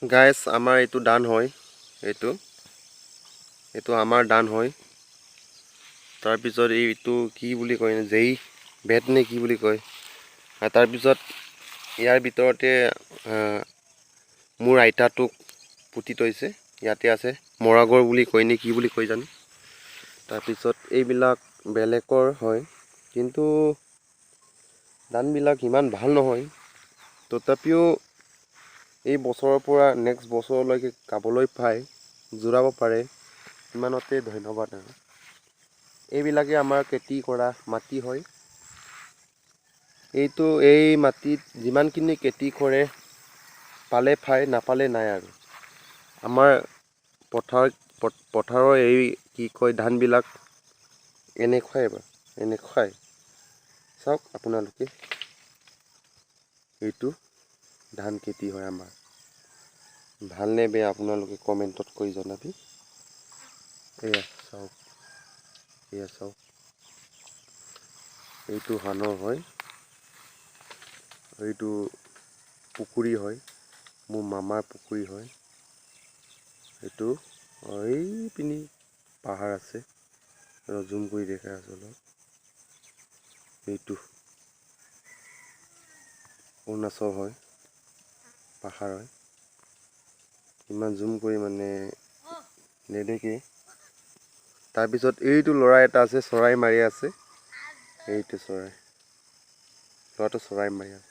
গাইছ আমাৰ এইটো ধান হয়, এইটো আমাৰ ধান হয়। তাৰপিছত এইটো কি বুলি কয়, জেই ভেট নে কি বুলি কয়। আৰু তাৰপিছত ইয়াৰ ভিতৰতে মোৰ আইতাটোক পুতি থৈছে, ইয়াতে আছে। মৰাগৰ বুলি কয় নে কি বুলি কয় জানো। তাৰপিছত এইবিলাক বেলেগৰ হয়, কিন্তু ধানবিলাক ইমান ভাল নহয়। তথাপিও এই বছৰৰ পৰা নেক্সট বছৰলৈকে খাবলৈ পাই জোৰাব পাৰে, ইমানতে ধন্যবাদ আৰু। এইবিলাকে আমাৰ খেতি কৰা মাটি হয়। এই মাটিত যিমানখিনি খেতি কৰে পালে পায়, নাপালে নাই আৰু। আমাৰ পথাৰৰ এই কি কয় ধানবিলাক এনেকুৱাই চাওক আপোনালোকে, এইটো ধান খেতি হয় আমাৰ। ভালনে বেয়া আপোনালোকে কমেণ্টত কৈ জনাবি। এয়া চাওক, এইটো ধানৰ হয়, এইটো পুখুৰী হয়, মোৰ মামাৰ পুখুৰী হয়। এইটো এইপিনি পাহাৰ আছে, জুম কৰি দেখাই আছোঁ অলপ। এইটো অৰুণাচল হয়, পাহাৰ হয়। ইমান জুম কৰি মানে নেদেখে। তাৰপিছত এইটো ল'ৰা এটা আছে, চৰাই মাৰি আছে। এইটো ল'ৰাটো চৰাই মাৰি আছে।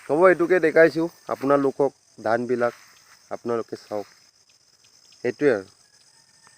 হ'ব, এইটোকে দেখাইছোঁ আপোনালোকক ধানবিলাক, আপোনালোকে চাওক, সেইটোৱে আৰু।